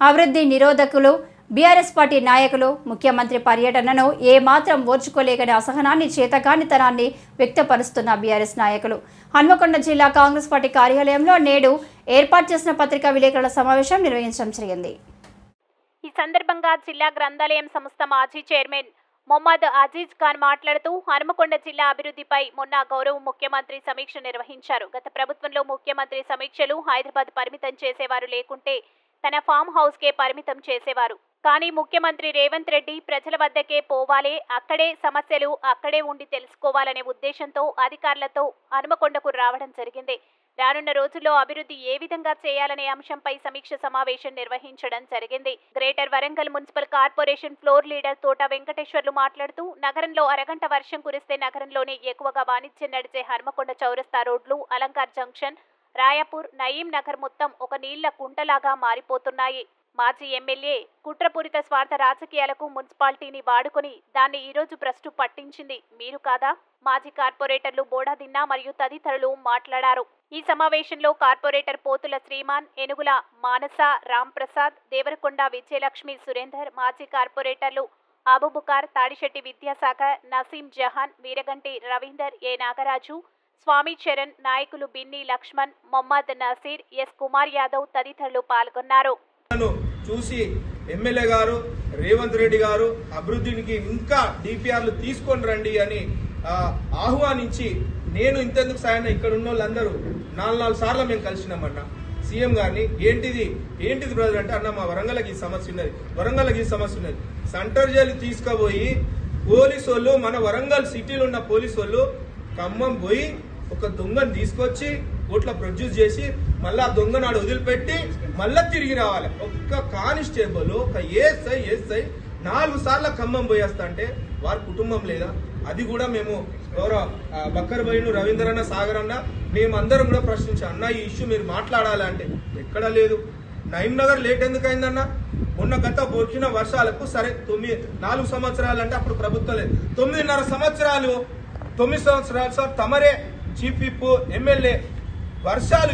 అభివృద్ధి నిరోధకులు BRS party నాయకులు ముఖ్యమంత్రి పర్యటనను ఏమాత్రం ఓర్చుకోలేకని అసహనాన్ని చేతగానితనాన్ని వ్యక్తపరుస్తున్న బీఆర్ఎస్ నాయకులు హన్మకొండ జిల్లా కాంగ్రెస్ పార్టీ కార్యాలయంలో నేడు ఏర్పాటు చేసిన పత్రికా విలేకరుల సమావేశం నిర్వహించడం జరిగింది. ఈ సందర్భంగా జిల్లా గ్రంథాలయం సంస్థ మాజీ చైర్మన్ మొహమ్మద్ అజీజ్ ఖాన్ మాట్లాడుతూ హన్మకొండ జిల్లా అభివృద్ధిపై మొన్న గౌరవ ముఖ్యమంత్రి సమీక్ష నిర్వహించారు. గత ప్రభుత్వంలో ముఖ్యమంత్రి సమీక్షలు హైదరాబాద్ పరిమితం చేసేవారు, లేకుంటే తన ఫామ్ హౌస్ కే పరిమితం చేసేవారు. కానీ ముఖ్యమంత్రి రేవంత్ రెడ్డి ప్రజల వద్దకే పోవాలే, అక్కడే సమస్యలు అక్కడే ఉండి తెలుసుకోవాలనే ఉద్దేశంతో అధికారులతో హన్మకొండకు రావడం జరిగింది. రానున్న రోజుల్లో అభివృద్ధి ఏ విధంగా చేయాలనే అంశంపై సమీక్ష సమావేశం నిర్వహించడం జరిగింది. Greater Warangal municipal corporation floor leader తోట వెంకటేశ్వర్లు మాట్లాడుతూ నగరంలో అరగంట వర్షం కురిస్తే నగరంలోనే ఎక్కువగా వాణిజ్యం నడిచే హన్మకొండ చౌరస్తా రోడ్లు, అలంకార్ జంక్షన్, రాయాపూర్, నయీం నగర్ మొత్తం ఒక నీళ్ల కుంటలాగా మారిపోతున్నాయి. మాజీ ఎమ్మెల్యే కుట్రపూరిత స్వార్థ రాజకీయాలకు మున్సిపాలిటీని వాడుకొని దాన్ని ఈరోజు భ్రష్టు పట్టించింది మీరు కాదా? మాజీ కార్పొరేటర్లు బోడాదిన్నా మరియు తదితరులు మాట్లాడారు. ఈ సమావేశంలో కార్పొరేటర్ పోతుల శ్రీమాన్, ఏనుగుల మానస, రాంప్రసాద్, దేవరకొండ విజయలక్ష్మి, సురేందర్, మాజీ కార్పొరేటర్లు అబూబకర్, తాడిశెట్టి విద్యాసాగర్, నసీం జహాన్, వీరగంటి రవీందర్, ఏ నాగరాజు, స్వామి చరణ్, నాయకులు బిన్ని లక్ష్మణ్, మొహమ్మద్ నసీర్, ఎస్ కుమార్ యాదవ్ తదితరులు పాల్గొన్నారు. చూసి ఎమ్మెల్యే గారు రేవంత్ రెడ్డి గారు అభివృద్ధికి ఇంకా డిపిఆర్లు తీసుకొని రండి అని ఆహ్వానించి, నేను ఇంతెందుకు సాయన ఇక్కడ ఉన్న వాళ్ళందరూ 4 సార్లు మేము కలిసినామన్న సీఎం గారిని. ఏంటిది బ్రదర్ అంటే, అన్న మా వరంగల్కి ఈ సమస్య ఉన్నది, సెంటర్ జైలు తీసుకుపోయి పోలీసు వాళ్ళు, మన వరంగల్ సిటీలో ఉన్న పోలీసు వాళ్ళు ఖమ్మం పోయి ఒక దొంగను తీసుకొచ్చి కోర్టులో ప్రొడ్యూస్ చేసి మళ్ళీ ఆ దొంగనాడు వదిలిపెట్టి మళ్ళా తిరిగి రావాలి. ఒక్క కానిస్టేబుల్, ఒక ఏఎస్ఐ 4 సార్లు ఖమ్మం పోయేస్తా అంటే వారి కుటుంబం లేదా? అది కూడా మేము గౌరవ బక్కర్ బైను, రవీందర్ అన్న, సాగర్ అన్న, మేమందరం కూడా ప్రశ్నించాం. అన్న ఈ ఇష్యూ మీరు మాట్లాడాలంటే ఎక్కడా లేదు. నయీం నగర్ లేట్ ఎందుకు అయిందన్న? మొన్న గత వచ్చిన వర్షాలకు సరే 4 సంవత్సరాలు అంటే అప్పుడు ప్రభుత్వం లేదు, 9.5 సంవత్సరాలు, 9 సంవత్సరాలు సార్ తమరే చీఫ్ విప్ ఎమ్మెల్యే. వర్షాలు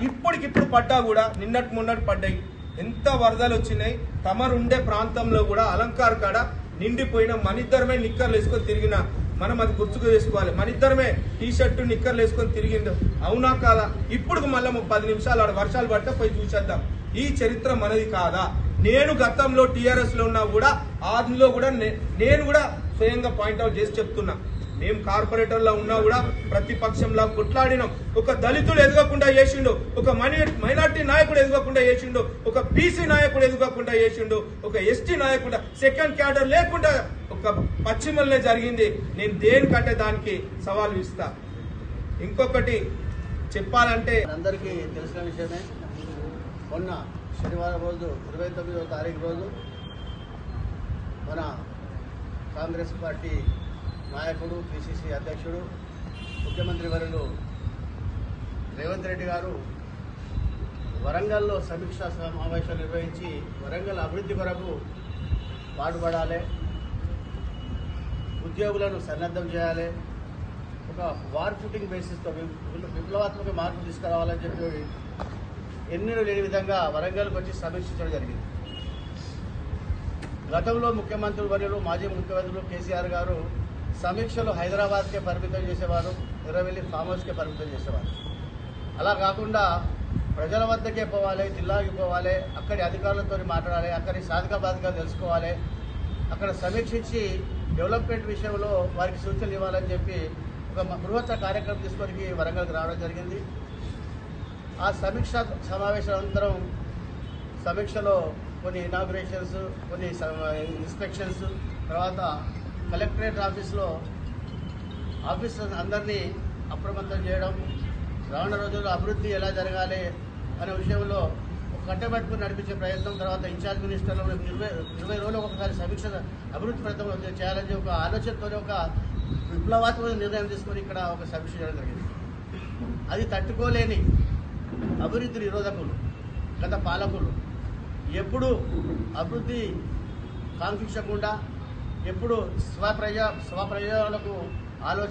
ఇప్పటికిప్పుడు పడ్డా కూడా నిన్నటి మొన్నటి పడ్డాయి. ఎంత వరదలు వచ్చినాయి. తమరు ఉండే ప్రాంతంలో కూడా అలంకార్ కాడ నిండిపోయిన, మనిద్దరమే నిక్కర్లు వేసుకొని తిరిగిన మనం అది గుర్తుకు చేసుకోవాలి. మనిద్దరమే టీ షర్టు నిక్కర్లు వేసుకొని తిరిగిండు. అవునా కాదా? ఇప్పుడు మళ్ళీ 10 నిమిషాలు ఆడ వర్షాలు పడితే పోయి చూసేద్దాం. ఈ చరిత్ర మనది కాదా? నేను గతంలో టీఆర్ఎస్ లో ఉన్నా కూడా అందులో కూడా నేను కూడా స్వయంగా పాయింట్అవుట్ చేసి చెప్తున్నా. మేము కార్పొరేటర్లో ఉన్నా కూడా ప్రతిపక్షంలో కొట్లాడినాం. ఒక దళితుడు ఎదగకుండా చేసిండు, ఒక మైనార్టీ నాయకుడు ఎదగకుండా చేసిండు, ఒక బీసీ నాయకుడు ఎదగకుండా చేసిండు, ఒక ఎస్టీ నాయకుడు సెకండ్ క్యాడర్ లేకుండా ఒక పశ్చిమలనే జరిగింది. నేను దేనికంటే దానికి సవాల్ ఇస్తా. ఇంకొకటి చెప్పాలంటే అందరికీ తెలిసిన విషయమే, మొన్న శనివారం రోజు 29వ తారీఖు రోజు మన కాంగ్రెస్ పార్టీ నాయకుడు, పిసిసి అధ్యక్షుడు, ముఖ్యమంత్రి వర్యులు రేవంత్ రెడ్డి గారు వరంగల్లో సమీక్షా సమావేశం నిర్వహించి వరంగల్ అభివృద్ధి కొరకు పాటుపడాలి, ఉద్యోగులను సన్నద్ధం చేయాలి, ఒక వార్ ఫుటింగ్ బేసిస్తో విప్లవాత్మక మార్పు తీసుకురావాలని చెప్పి ఎన్నడూ లేని విధంగా వరంగల్కి వచ్చి సమీక్షించడం జరిగింది. గతంలో ముఖ్యమంత్రి వర్యులు, మాజీ ముఖ్యమంత్రులు కేసీఆర్ గారు సమీక్షలు హైదరాబాద్కే పరిమితం చేసేవారు, ఎర్రవెల్లి ఫామ్ హౌస్కే పరిమితం చేసేవారు. అలా కాకుండా ప్రజల వద్దకే పోవాలి, జిల్లాకి పోవాలి, అక్కడి అధికారులతో మాట్లాడాలి, అక్కడి సాధక బాధకాలు తెలుసుకోవాలి, అక్కడ సమీక్షించి డెవలప్మెంట్ విషయంలో వారికి సూచనలు ఇవ్వాలని చెప్పి ఒక బృహత్త కార్యక్రమం తీసుకొని వరంగల్కి రావడం జరిగింది. ఆ సమీక్ష సమావేశం అనంతరం సమీక్షలో కొన్ని ఇనాగ్రేషన్స్, కొన్ని ఇన్స్పెక్షన్స్, తర్వాత కలెక్టరేట్ ఆఫీసర్స్ అందరినీ అప్రమత్తం చేయడం, రానున్న రోజుల్లో అభివృద్ధి ఎలా జరగాలి అనే విషయంలో కట్టబెట్టుకుని నడిపించే ప్రయత్నం, తర్వాత ఇన్ఛార్జ్ మినిస్టర్లు 20 రోజులకు ఒకసారి సమీక్ష అభివృద్ధి ప్రయత్నం చేయాలని ఒక ఆలోచనతో ఒక విప్లవాత్మక నిర్ణయం తీసుకొని ఇక్కడ ఒక సమీక్ష చేయడం జరిగింది. అది తట్టుకోలేని అభివృద్ధి నిరోధకులు గత పాలకులు ఎప్పుడు అభివృద్ధి కాంక్షించకుండా, ఎప్పుడు స్వప్రయోజనాలకు ఆలోచన